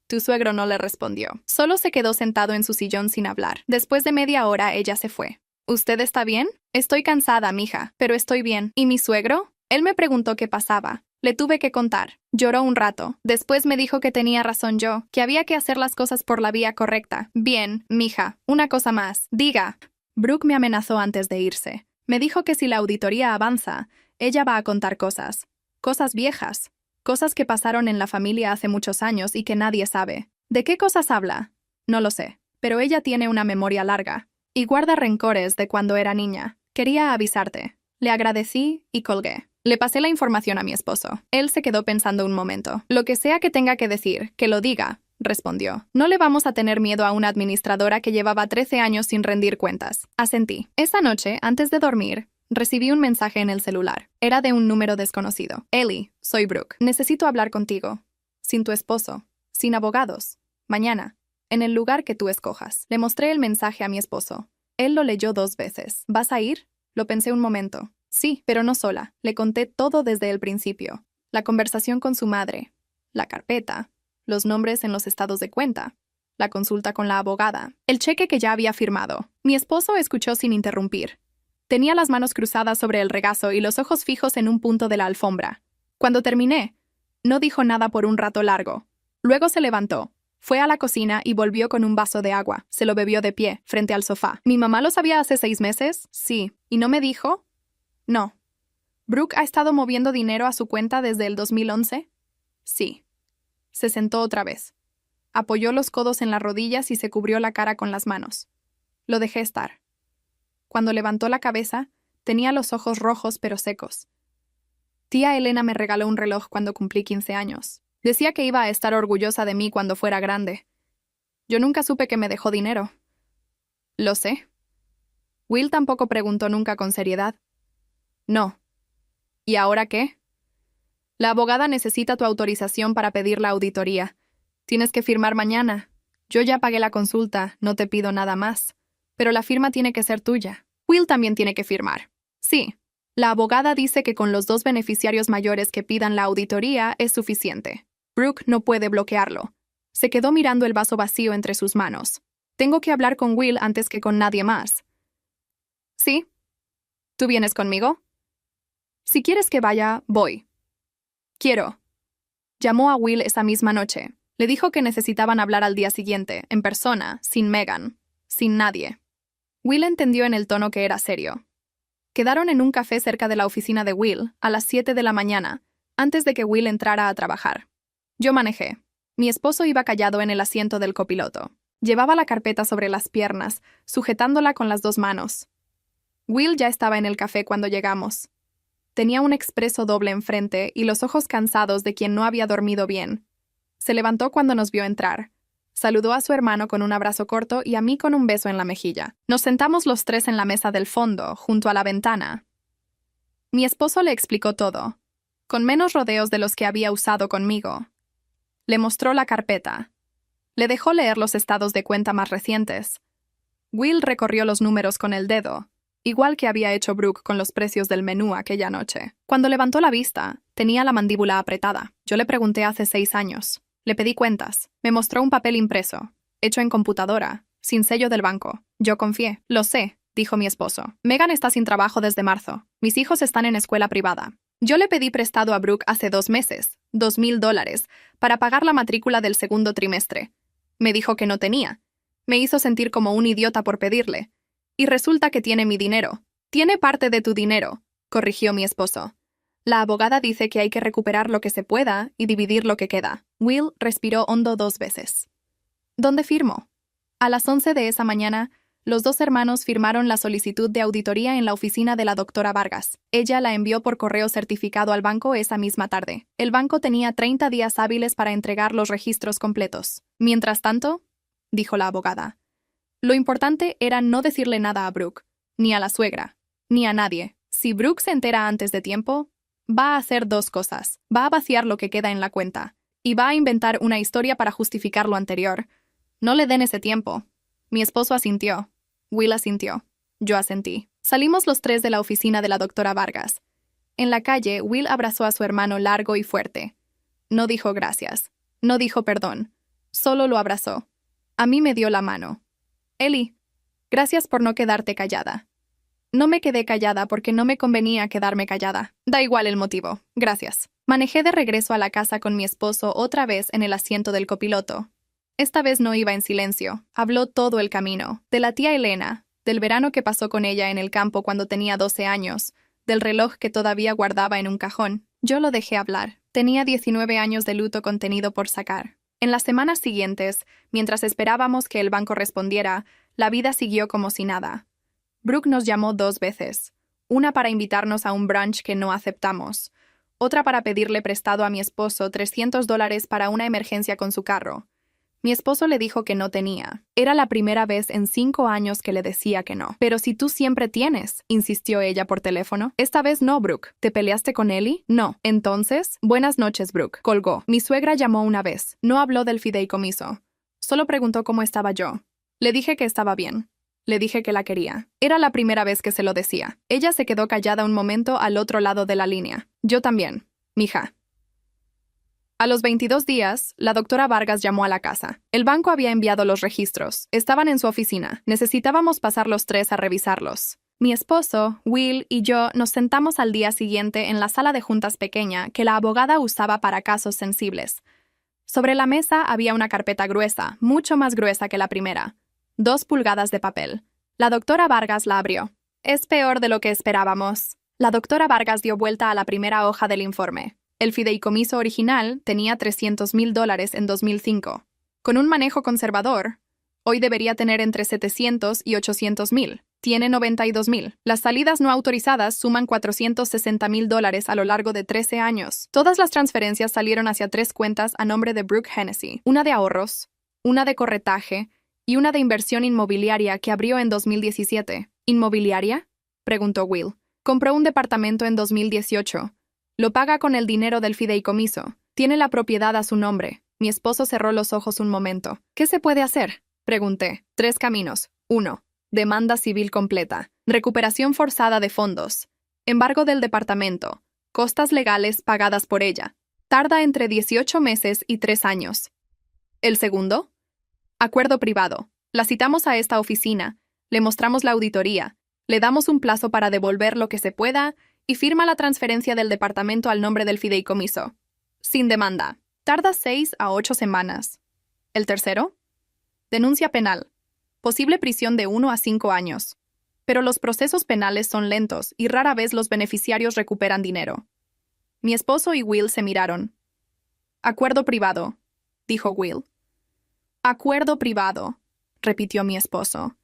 Tu suegro no le respondió. Solo se quedó sentado en su sillón sin hablar. Después de media hora ella se fue. ¿Usted está bien? Estoy cansada, mija, pero estoy bien. ¿Y mi suegro? Él me preguntó qué pasaba. Le tuve que contar. Lloró un rato. Después me dijo que tenía razón yo, que había que hacer las cosas por la vía correcta. Bien, mija, una cosa más. Diga. Brooke me amenazó antes de irse. Me dijo que si la auditoría avanza, ella va a contar cosas. Cosas viejas. Cosas que pasaron en la familia hace muchos años y que nadie sabe. ¿De qué cosas habla? No lo sé. Pero ella tiene una memoria larga. Y guarda rencores de cuando era niña. Quería avisarte. Le agradecí y colgué. Le pasé la información a mi esposo. Él se quedó pensando un momento. Lo que sea que tenga que decir, que lo diga, respondió. No le vamos a tener miedo a una administradora que llevaba 13 años sin rendir cuentas. Asentí. Esa noche, antes de dormir, recibí un mensaje en el celular. Era de un número desconocido. Ellie, soy Brooke. Necesito hablar contigo. Sin tu esposo. Sin abogados. Mañana. En el lugar que tú escojas. Le mostré el mensaje a mi esposo. Él lo leyó 2 veces. ¿Vas a ir? Lo pensé un momento. Sí, pero no sola. Le conté todo desde el principio. La conversación con su madre. La carpeta. Los nombres en los estados de cuenta. La consulta con la abogada. El cheque que ya había firmado. Mi esposo escuchó sin interrumpir. Tenía las manos cruzadas sobre el regazo y los ojos fijos en un punto de la alfombra. Cuando terminé, no dijo nada por un rato largo. Luego se levantó. Fue a la cocina y volvió con un vaso de agua. Se lo bebió de pie, frente al sofá. ¿Mi mamá lo sabía hace 6 meses? Sí. ¿Y no me dijo? No. ¿Brooke ha estado moviendo dinero a su cuenta desde el 2011? Sí. Se sentó otra vez. Apoyó los codos en las rodillas y se cubrió la cara con las manos. Lo dejé estar. Cuando levantó la cabeza, tenía los ojos rojos pero secos. Tía Elena me regaló un reloj cuando cumplí 15 años. Decía que iba a estar orgullosa de mí cuando fuera grande. Yo nunca supe que me dejó dinero. Lo sé. Will tampoco preguntó nunca con seriedad. No. ¿Y ahora qué? La abogada necesita tu autorización para pedir la auditoría. Tienes que firmar mañana. Yo ya pagué la consulta, no te pido nada más. Pero la firma tiene que ser tuya. Will también tiene que firmar. Sí. La abogada dice que con los 2 beneficiarios mayores que pidan la auditoría es suficiente. Brooke no puede bloquearlo. Se quedó mirando el vaso vacío entre sus manos. Tengo que hablar con Will antes que con nadie más. ¿Sí? ¿Tú vienes conmigo? Si quieres que vaya, voy. Quiero. Llamó a Will esa misma noche. Le dijo que necesitaban hablar al día siguiente, en persona, sin Megan, sin nadie. Will entendió en el tono que era serio. Quedaron en un café cerca de la oficina de Will, a las 7 de la mañana, antes de que Will entrara a trabajar. Yo manejé. Mi esposo iba callado en el asiento del copiloto. Llevaba la carpeta sobre las piernas, sujetándola con las 2 manos. Will ya estaba en el café cuando llegamos. Tenía un expreso doble enfrente y los ojos cansados de quien no había dormido bien. Se levantó cuando nos vio entrar. Saludó a su hermano con un abrazo corto y a mí con un beso en la mejilla. Nos sentamos los 3 en la mesa del fondo, junto a la ventana. Mi esposo le explicó todo, con menos rodeos de los que había usado conmigo. Le mostró la carpeta. Le dejó leer los estados de cuenta más recientes. Will recorrió los números con el dedo, igual que había hecho Brooke con los precios del menú aquella noche. Cuando levantó la vista, tenía la mandíbula apretada. Yo le pregunté hace 6 años. Le pedí cuentas. Me mostró un papel impreso, hecho en computadora, sin sello del banco. Yo confié. Lo sé, dijo mi esposo. Megan está sin trabajo desde marzo. Mis hijos están en escuela privada. Yo le pedí prestado a Brooke hace 2 meses, $2,000, para pagar la matrícula del segundo trimestre. Me dijo que no tenía. Me hizo sentir como un idiota por pedirle. Y resulta que tiene mi dinero. Tiene parte de tu dinero, corrigió mi esposo. La abogada dice que hay que recuperar lo que se pueda y dividir lo que queda. Will respiró hondo 2 veces. ¿Dónde firmo? A las 11 de esa mañana, los 2 hermanos firmaron la solicitud de auditoría en la oficina de la doctora Vargas. Ella la envió por correo certificado al banco esa misma tarde. El banco tenía 30 días hábiles para entregar los registros completos. Mientras tanto, dijo la abogada, lo importante era no decirle nada a Brooke, ni a la suegra, ni a nadie. Si Brooke se entera antes de tiempo, va a hacer 2 cosas. Va a vaciar lo que queda en la cuenta y va a inventar una historia para justificar lo anterior. No le den ese tiempo. Mi esposo asintió. Will asintió. Yo asentí. Salimos los 3 de la oficina de la doctora Vargas. En la calle, Will abrazó a su hermano largo y fuerte. No dijo gracias. No dijo perdón. Solo lo abrazó. A mí me dio la mano. Ellie, gracias por no quedarte callada. No me quedé callada porque no me convenía quedarme callada. Da igual el motivo. Gracias. Manejé de regreso a la casa con mi esposo otra vez en el asiento del copiloto. Esta vez no iba en silencio. Habló todo el camino. De la tía Elena, del verano que pasó con ella en el campo cuando tenía 12 años, del reloj que todavía guardaba en un cajón. Yo lo dejé hablar. Tenía 19 años de luto contenido por sacar. En las semanas siguientes, mientras esperábamos que el banco respondiera, la vida siguió como si nada. Brooke nos llamó 2 veces. Una para invitarnos a un brunch que no aceptamos. Otra para pedirle prestado a mi esposo $300 para una emergencia con su carro. Mi esposo le dijo que no tenía. Era la primera vez en 5 años que le decía que no. Pero si tú siempre tienes, insistió ella por teléfono. Esta vez no, Brooke. ¿Te peleaste con Ellie? No. Entonces, buenas noches, Brooke. Colgó. Mi suegra llamó una vez. No habló del fideicomiso. Solo preguntó cómo estaba yo. Le dije que estaba bien. Le dije que la quería. Era la primera vez que se lo decía. Ella se quedó callada un momento al otro lado de la línea. Yo también, mija. A los 22 días, la doctora Vargas llamó a la casa. El banco había enviado los registros. Estaban en su oficina. Necesitábamos pasar los 3 a revisarlos. Mi esposo, Will y yo nos sentamos al día siguiente en la sala de juntas pequeña que la abogada usaba para casos sensibles. Sobre la mesa había una carpeta gruesa, mucho más gruesa que la primera. 2 pulgadas de papel. La doctora Vargas la abrió. Es peor de lo que esperábamos. La doctora Vargas dio vuelta a la primera hoja del informe. El fideicomiso original tenía $300,000 en 2005. Con un manejo conservador, hoy debería tener entre 700 y 800,000. Tiene 92,000. Las salidas no autorizadas suman $460,000 a lo largo de 13 años. Todas las transferencias salieron hacia 3 cuentas a nombre de Brooke Hennessy. Una de ahorros, una de corretaje y una de inversión inmobiliaria que abrió en 2017. ¿Inmobiliaria?, preguntó Will. Compró un departamento en 2018. Lo paga con el dinero del fideicomiso. Tiene la propiedad a su nombre. Mi esposo cerró los ojos un momento. ¿Qué se puede hacer?, pregunté. 3 caminos. 1. Demanda civil completa. Recuperación forzada de fondos. Embargo del departamento. Costas legales pagadas por ella. Tarda entre 18 meses y 3 años. El segundo. Acuerdo privado. La citamos a esta oficina. Le mostramos la auditoría. Le damos un plazo para devolver lo que se pueda y firma la transferencia del departamento al nombre del fideicomiso. Sin demanda. Tarda 6 a 8 semanas. El tercero. Denuncia penal. Posible prisión de 1 a 5 años. Pero los procesos penales son lentos y rara vez los beneficiarios recuperan dinero. Mi esposo y Will se miraron. Acuerdo privado, dijo Will. Acuerdo privado, repitió mi esposo.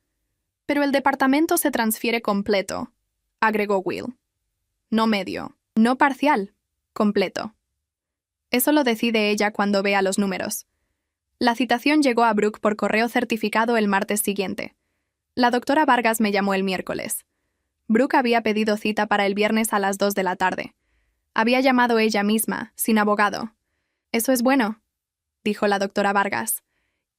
Pero el departamento se transfiere completo, agregó Will. No medio, no parcial, completo. Eso lo decide ella cuando vea los números. La citación llegó a Brooke por correo certificado el martes siguiente. La doctora Vargas me llamó el miércoles. Brooke había pedido cita para el viernes a las 2 de la tarde. Había llamado ella misma, sin abogado. Eso es bueno, dijo la doctora Vargas.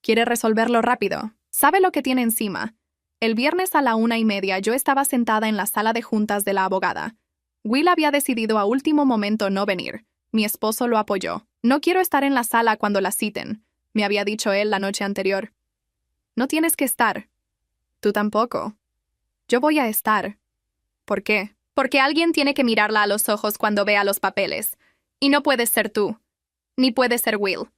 Quiere resolverlo rápido. Sabe lo que tiene encima. El viernes a la 1:30 yo estaba sentada en la sala de juntas de la abogada. Will había decidido a último momento no venir. Mi esposo lo apoyó. No quiero estar en la sala cuando la citen, me había dicho él la noche anterior. No tienes que estar. Tú tampoco. Yo voy a estar. ¿Por qué? Porque alguien tiene que mirarla a los ojos cuando vea los papeles. Y no puedes ser tú. Ni puede ser Will.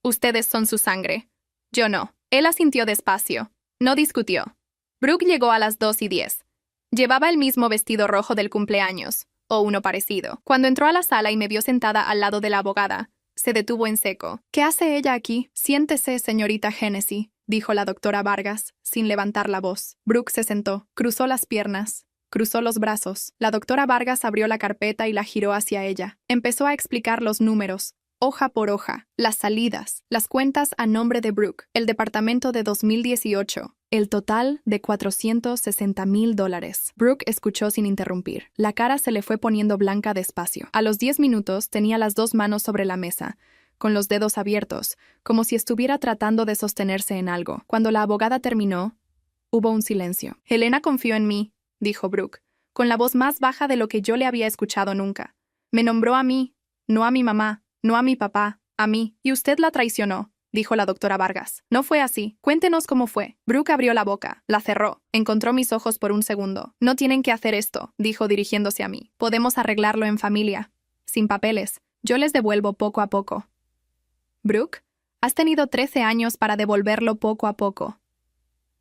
Ustedes son su sangre. Yo no. Él asintió despacio. No discutió. Brooke llegó a las 2:10. Llevaba el mismo vestido rojo del cumpleaños, o uno parecido. Cuando entró a la sala y me vio sentada al lado de la abogada, se detuvo en seco. ¿Qué hace ella aquí? Siéntese, señorita Hennessy, dijo la doctora Vargas, sin levantar la voz. Brooke se sentó, cruzó las piernas, cruzó los brazos. La doctora Vargas abrió la carpeta y la giró hacia ella. Empezó a explicar los números, hoja por hoja, las salidas, las cuentas a nombre de Brooke, el departamento de 2018, el total de $460,000. Brooke escuchó sin interrumpir. La cara se le fue poniendo blanca despacio. A los 10 minutos tenía las 2 manos sobre la mesa, con los dedos abiertos, como si estuviera tratando de sostenerse en algo. Cuando la abogada terminó, hubo un silencio. Helena confió en mí, dijo Brooke, con la voz más baja de lo que yo le había escuchado nunca. Me nombró a mí, no a mi mamá. No a mi papá, a mí. Y usted la traicionó, dijo la doctora Vargas. No fue así. Cuéntenos cómo fue. Brooke abrió la boca, la cerró, encontró mis ojos por un segundo. No tienen que hacer esto, dijo dirigiéndose a mí. Podemos arreglarlo en familia. Sin papeles. Yo les devuelvo poco a poco. Brooke, has tenido 13 años para devolverlo poco a poco.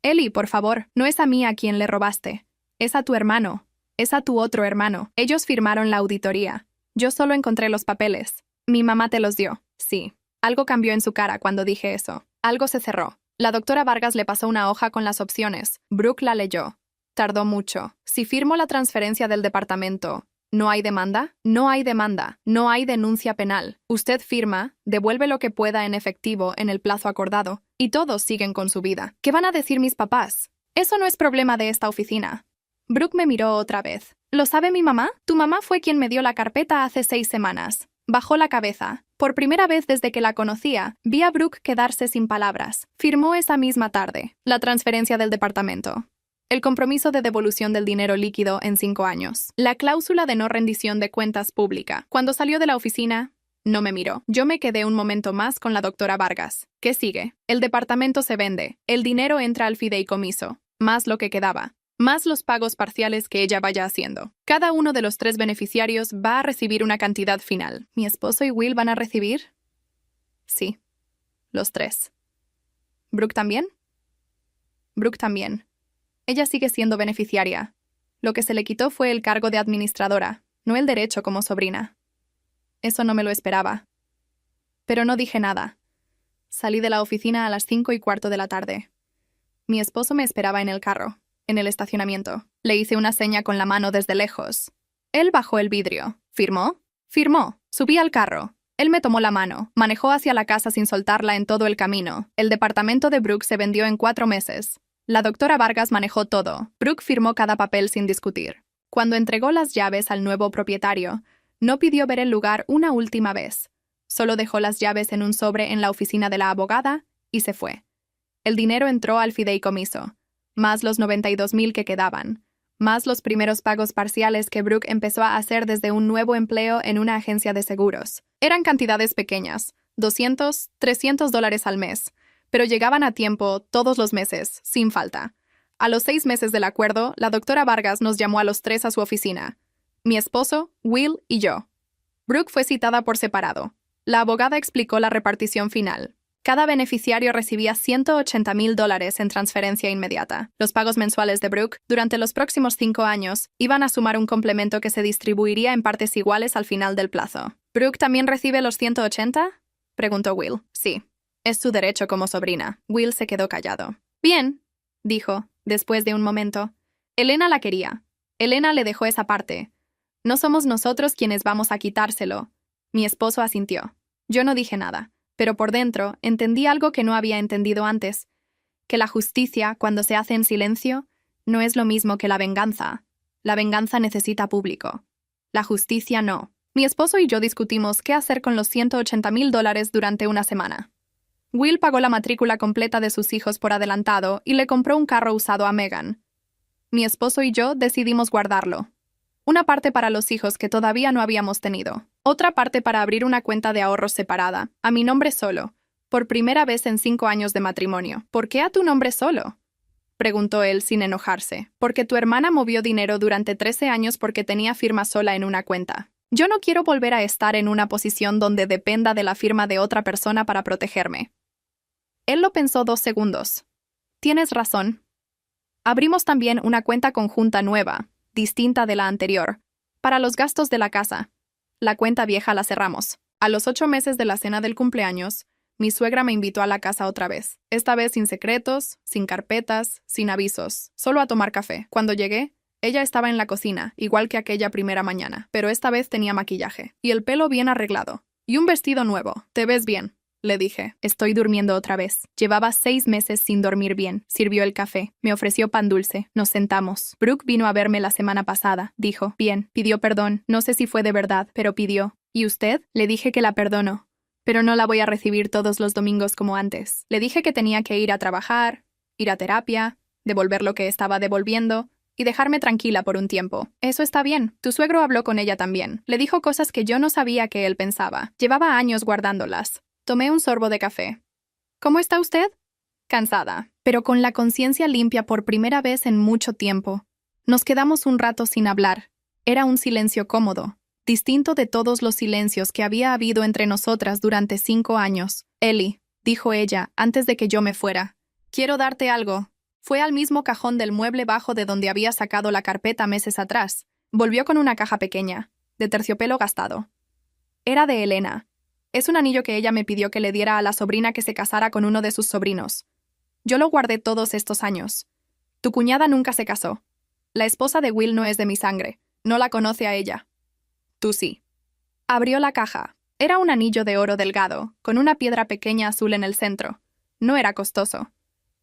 Ellie, por favor, no es a mí a quien le robaste. Es a tu hermano. Es a tu otro hermano. Ellos firmaron la auditoría. Yo solo encontré los papeles. Mi mamá te los dio. Sí. Algo cambió en su cara cuando dije eso. Algo se cerró. La doctora Vargas le pasó una hoja con las opciones. Brooke la leyó. Tardó mucho. Si firmo la transferencia del departamento, ¿no hay demanda? No hay demanda. No hay denuncia penal. Usted firma, devuelve lo que pueda en efectivo en el plazo acordado, y todos siguen con su vida. ¿Qué van a decir mis papás? Eso no es problema de esta oficina. Brooke me miró otra vez. ¿Lo sabe mi mamá? Tu mamá fue quien me dio la carpeta hace 6 semanas. Bajó la cabeza. Por primera vez desde que la conocía, vi a Brooke quedarse sin palabras. Firmó esa misma tarde la transferencia del departamento, el compromiso de devolución del dinero líquido en 5 años, la cláusula de no rendición de cuentas pública. Cuando salió de la oficina, no me miró. Yo me quedé un momento más con la doctora Vargas. ¿Qué sigue? El departamento se vende, el dinero entra al fideicomiso, más lo que quedaba, más los pagos parciales que ella vaya haciendo. Cada uno de los 3 beneficiarios va a recibir una cantidad final. ¿Mi esposo y Will van a recibir? Sí, los 3. ¿Brooke también? Brooke también. Ella sigue siendo beneficiaria. Lo que se le quitó fue el cargo de administradora, no el derecho como sobrina. Eso no me lo esperaba. Pero no dije nada. Salí de la oficina a las 5:15 de la tarde. Mi esposo me esperaba en el carro, en el estacionamiento. Le hice una seña con la mano desde lejos. Él bajó el vidrio. ¿Firmó? Firmó. Subí al carro. Él me tomó la mano. Manejó hacia la casa sin soltarla en todo el camino. El departamento de Brooke se vendió en 4 meses. La doctora Vargas manejó todo. Brooke firmó cada papel sin discutir. Cuando entregó las llaves al nuevo propietario, no pidió ver el lugar una última vez. Solo dejó las llaves en un sobre en la oficina de la abogada y se fue. El dinero entró al fideicomiso, más los 92,000 que quedaban, más los primeros pagos parciales que Brooke empezó a hacer desde un nuevo empleo en una agencia de seguros. Eran cantidades pequeñas, $200, $300 al mes, pero llegaban a tiempo todos los meses, sin falta. A los 6 meses del acuerdo, la doctora Vargas nos llamó a los 3 a su oficina. Mi esposo, Will y yo. Brooke fue citada por separado. La abogada explicó la repartición final. Cada beneficiario recibía $180,000 en transferencia inmediata. Los pagos mensuales de Brooke, durante los próximos 5 años, iban a sumar un complemento que se distribuiría en partes iguales al final del plazo. ¿Brooke también recibe los 180? Preguntó Will. Sí. Es su derecho como sobrina. Will se quedó callado. Bien, dijo, después de un momento. Elena la quería. Elena le dejó esa parte. No somos nosotros quienes vamos a quitárselo. Mi esposo asintió. Yo no dije nada, pero por dentro entendí algo que no había entendido antes, que la justicia, cuando se hace en silencio, no es lo mismo que la venganza. La venganza necesita público. La justicia no. Mi esposo y yo discutimos qué hacer con los $180,000 durante una semana. Will pagó la matrícula completa de sus hijos por adelantado y le compró un carro usado a Megan. Mi esposo y yo decidimos guardarlo. Una parte para los hijos que todavía no habíamos tenido. Otra parte para abrir una cuenta de ahorros separada, a mi nombre solo, por primera vez en 5 años de matrimonio. ¿Por qué a tu nombre solo?, preguntó él sin enojarse. Porque tu hermana movió dinero durante 13 años porque tenía firma sola en una cuenta. Yo no quiero volver a estar en una posición donde dependa de la firma de otra persona para protegerme. Él lo pensó 2 segundos. Tienes razón. Abrimos también una cuenta conjunta nueva, distinta de la anterior, para los gastos de la casa. La cuenta vieja la cerramos. A los 8 meses de la cena del cumpleaños, mi suegra me invitó a la casa otra vez. Esta vez sin secretos, sin carpetas, sin avisos, solo a tomar café. Cuando llegué, ella estaba en la cocina, igual que aquella primera mañana, pero esta vez tenía maquillaje, y el pelo bien arreglado, y un vestido nuevo. «Te ves bien», le dije. «Estoy durmiendo otra vez». Llevaba 6 meses sin dormir bien. Sirvió el café. Me ofreció pan dulce. Nos sentamos. «Brooke vino a verme la semana pasada», dijo. «Bien». Pidió perdón. No sé si fue de verdad, pero pidió. «¿Y usted?» Le dije que la perdono, pero no la voy a recibir todos los domingos como antes. Le dije que tenía que ir a trabajar, ir a terapia, devolver lo que estaba devolviendo y dejarme tranquila por un tiempo. «Eso está bien. Tu suegro habló con ella también. Le dijo cosas que yo no sabía que él pensaba. Llevaba años guardándolas». Tomé un sorbo de café. «¿Cómo está usted?» «Cansada, pero con la conciencia limpia por primera vez en mucho tiempo». Nos quedamos un rato sin hablar. Era un silencio cómodo, distinto de todos los silencios que había habido entre nosotras durante 5 años. «Ellie», dijo ella antes de que yo me fuera, «quiero darte algo». Fue al mismo cajón del mueble bajo de donde había sacado la carpeta meses atrás. Volvió con una caja pequeña, de terciopelo gastado. Era de Elena. Es un anillo que ella me pidió que le diera a la sobrina que se casara con uno de sus sobrinos. Yo lo guardé todos estos años. Tu cuñada nunca se casó. La esposa de Will no es de mi sangre. No la conoce a ella. Tú sí. Abrió la caja. Era un anillo de oro delgado, con una piedra pequeña azul en el centro. No era costoso,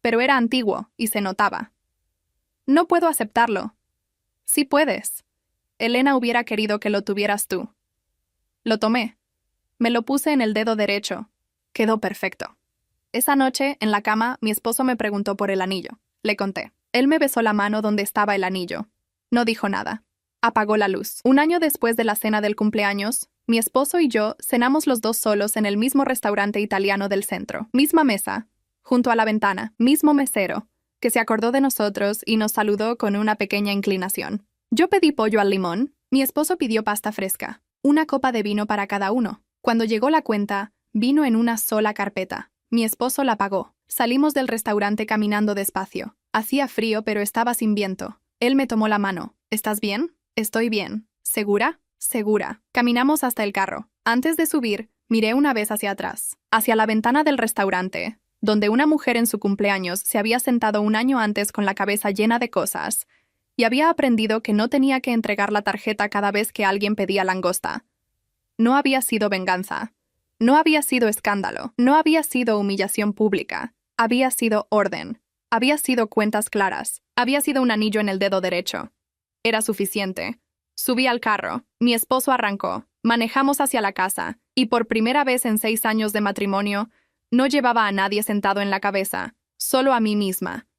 pero era antiguo y se notaba. No puedo aceptarlo. Sí puedes. Elena hubiera querido que lo tuvieras tú. Lo tomé. Me lo puse en el dedo derecho. Quedó perfecto. Esa noche, en la cama, mi esposo me preguntó por el anillo. Le conté. Él me besó la mano donde estaba el anillo. No dijo nada. Apagó la luz. Un año después de la cena del cumpleaños, mi esposo y yo cenamos los dos solos en el mismo restaurante italiano del centro. Misma mesa, junto a la ventana, mismo mesero, que se acordó de nosotros y nos saludó con una pequeña inclinación. Yo pedí pollo al limón, mi esposo pidió pasta fresca, una copa de vino para cada uno. Cuando llegó la cuenta, vino en una sola carpeta. Mi esposo la pagó. Salimos del restaurante caminando despacio. Hacía frío, pero estaba sin viento. Él me tomó la mano. ¿Estás bien? Estoy bien. ¿Segura? Segura. Caminamos hasta el carro. Antes de subir, miré una vez hacia atrás, hacia la ventana del restaurante, donde una mujer en su cumpleaños se había sentado un año antes con la cabeza llena de cosas, y había aprendido que no tenía que entregar la tarjeta cada vez que alguien pedía langosta. No había sido venganza. No había sido escándalo. No había sido humillación pública. Había sido orden. Había sido cuentas claras. Había sido un anillo en el dedo derecho. Era suficiente. Subí al carro. Mi esposo arrancó. Manejamos hacia la casa. Y por primera vez en 6 años de matrimonio, no llevaba a nadie sentado en la cabeza. Solo a mí misma.